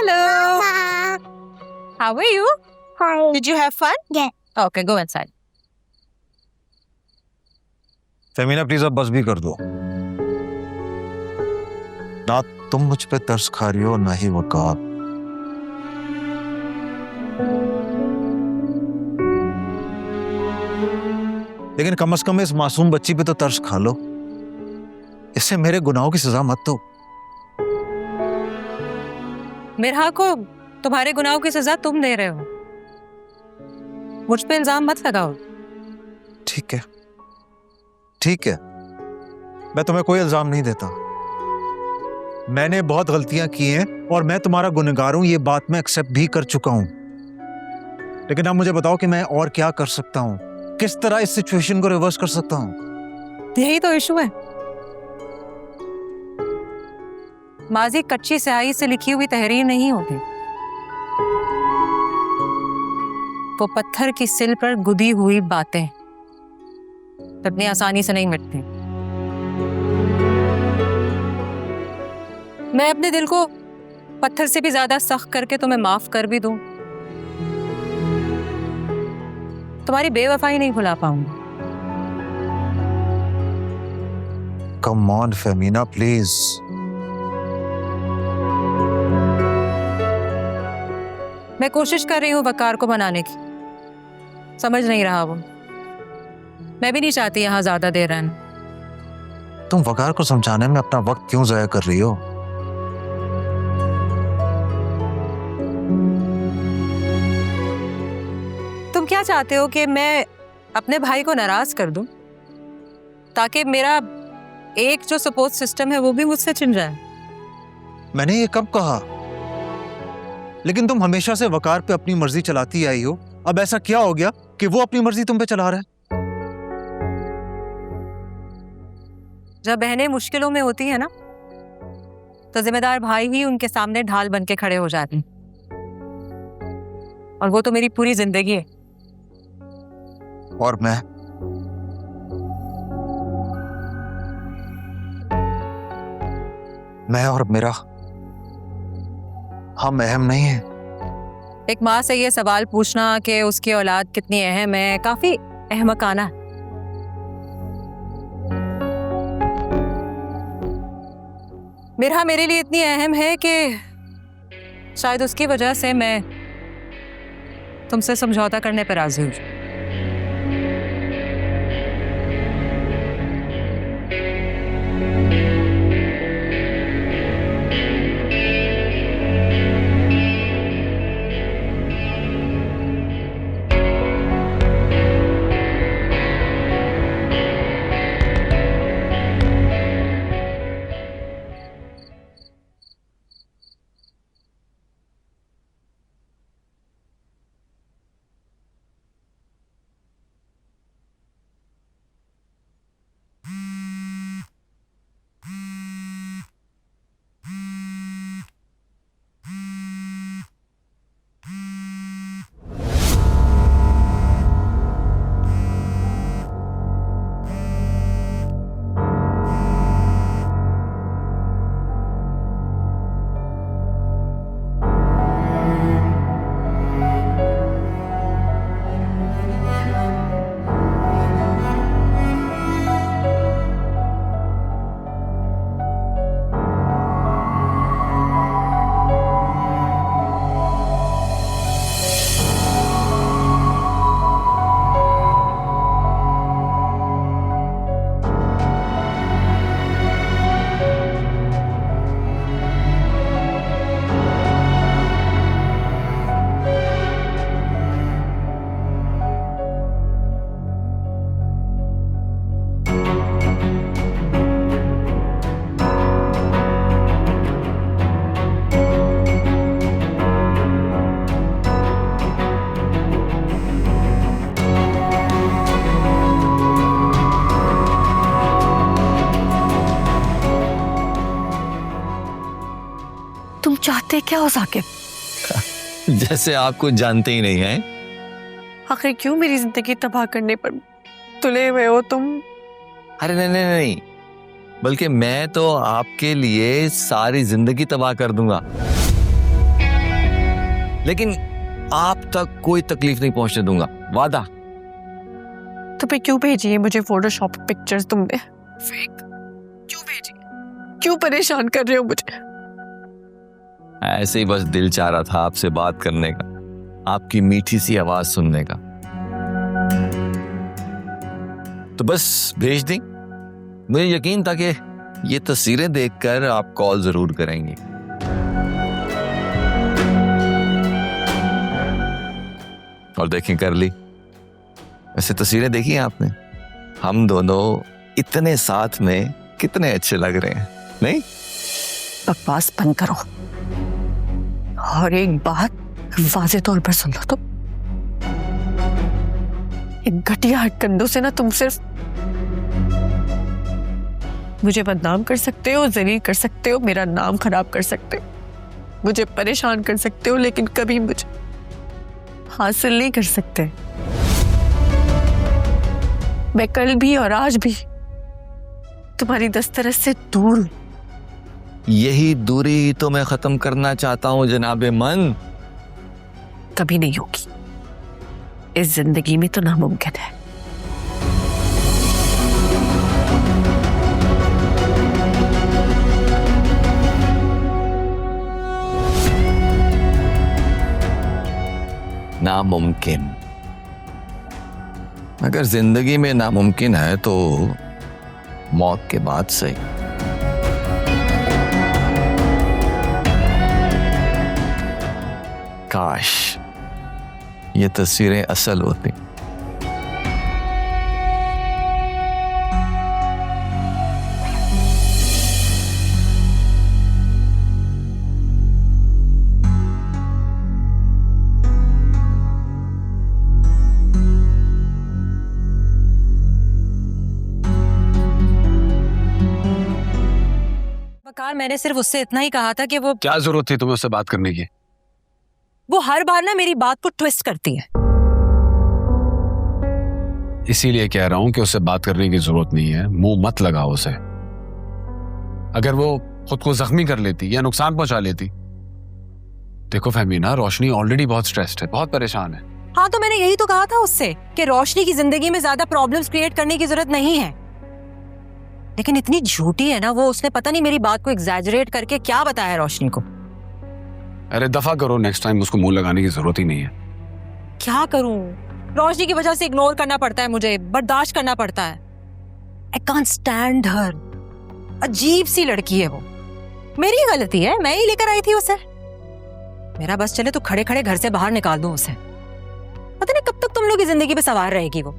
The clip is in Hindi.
Hello. How are you? Hi. Did you have fun? Yeah. Okay, go inside. Femina please अब बस भी कर दो। ना तुम मुझ पे तरस खा रही हो ना ही वकार। लेकिन कम से कम इस मासूम बच्ची पे तो तरस खा लो। इससे मेरे गुनाहों की सजा मत दो। मिरहा को तुम्हारे गुनाहों की सजा तुम दे रहे हो, मुझ पे इल्जाम मत लगाओ। ठीक है, ठीक है, मैं तुम्हें कोई इल्जाम नहीं देता। मैंने बहुत गलतियां की हैं और मैं तुम्हारा गुनहगार हूं, ये बात मैं एक्सेप्ट भी कर चुका हूं। लेकिन अब मुझे बताओ कि मैं और क्या कर सकता हूं, किस तरह इस सिचुएशन को रिवर्स कर सकता हूं। यही तो इशू है। माजी कच्ची स्याही से लिखी हुई तहरीर नहीं होती, वो पत्थर की सिल पर गुदी हुई बातें इतनी आसानी से नहीं मिटती। मैं अपने दिल को पत्थर से भी ज्यादा सख्त करके तुम्हें माफ कर भी दूं, तुम्हारी बेवफाई नहीं भुला पाऊंगी। Come on Femina please. मैं कोशिश कर रही हूं वकार को मनाने की, समझ नहीं रहा वो। मैं भी नहीं चाहती यहां ज्यादा देर रहना। तुम वकार को समझाने में अपना वक्त क्यों जाया कर रही हो? तुम क्या चाहते हो कि मैं अपने भाई को नाराज कर दूं ताकि मेरा एक जो सपोर्ट सिस्टम है वो भी मुझसे छिन जाए? मैंने ये कब कहा? लेकिन तुम हमेशा से वकार पे अपनी मर्जी चलाती आई हो, अब ऐसा क्या हो गया कि वो अपनी मर्जी तुम पे चला रहा है? जब बहनें मुश्किलों में होती है ना, तो जिम्मेदार भाई ही उनके सामने ढाल बन के खड़े हो जाते हैं, और वो तो मेरी पूरी जिंदगी है। और मैं और मेरा हम अहम नहीं है। एक माँ से ये सवाल पूछना कि उसकी औलाद कितनी अहम है काफी अहमकाना है। मिरहा मेरे लिए इतनी अहम है कि शायद उसकी वजह से मैं तुमसे समझौता करने पर राजी हूँ। तुम चाहते क्या हो साकिब? जैसे आप कुछ जानते ही नहीं हैं। आखिर क्यों मेरी जिंदगी तबाह करने पर तुले हुए हो तुम? अरे नहीं नहीं नहीं, बल्कि मैं तो आपके लिए सारी जिंदगी तबाह कर दूंगा। लेकिन आप तक कोई तकलीफ नहीं पहुंचने दूंगा, वादा। तो फिर क्यों भेजी है मुझे फोटोशॉप पिक्चर्स तुमने? फेक क्यों भेजी? क्यों परेशान कर रहे हो मुझे? ऐसे ही बस दिल चाह रहा था आपसे बात करने का, आपकी मीठी सी आवाज सुनने का। तो बस भेज दी। मुझे यकीन था कि ये तस्वीरें देखकर आप कॉल जरूर करेंगी। और देखें, कर ली। वैसे तस्वीरें देखी हैं आपने? हम दोनों इतने साथ में कितने अच्छे लग रहे हैं, नहीं? बकवास बंद करो और एक बात वाज़े तौर पर सुन लो। तुम इन घटिया हटकंडों से ना तुम सिर्फ मुझे बदनाम कर सकते हो, जलील कर सकते हो, मेरा नाम खराब कर सकते हो, मुझे परेशान कर सकते हो, लेकिन कभी मुझे हासिल नहीं कर सकते। मैं कल भी और आज भी तुम्हारी दस्तरस से दूर हूं। यही दूरी ही तो मैं खत्म करना चाहता हूं जनाबे मन। कभी नहीं होगी, इस जिंदगी में तो नामुमकिन है। नामुमकिन? अगर जिंदगी में नामुमकिन है तो मौत के बाद सही। काश ये तस्वीरें असल होती। वकार, मैंने सिर्फ उससे इतना ही कहा था कि वो क्या जरूरत थी तुम्हें उससे बात करने की? वो हर बार ना मेरी बात को ट्विस्ट करती है। इसीलिए कह रहा हूं कि उससे बात करने की जरूरत नहीं है। मुंह मत लगाओ उसे। अगर वो खुद को जख्मी कर लेती या नुकसान पहुंचा लेती। देखो फहमीना, रोशनी ऑलरेडी बहुत स्ट्रेस्ड है, बहुत परेशान है। हाँ, तो मैंने यही तो कहा था उससे कि रोशनी की जिंदगी में ज्यादा प्रॉब्लम्स क्रिएट करने की जरूरत नहीं है। लेकिन इतनी झूठी है ना वो, उसने पता नहीं मेरी बात को एग्जैजरेट करके क्या बताया रोशनी को। अरे दफा करो, नेक्स्ट टाइम उसको मुंह लगाने की जरूरत ही नहीं है। क्या करूं? रोशनी की वजह से इग्नोर करना पड़ता है, मुझे बर्दाश्त करना पड़ता है। आई कांट स्टैंड हर। अजीब सी लड़की है वो। मेरी गलती है, मैं ही लेकर आई थी उसे। मेरा बस चले तो खड़े खड़े घर से बाहर निकाल दूं उसे। पता नहीं कब तक तुम लोग की जिंदगी पे सवार रहेगी वो।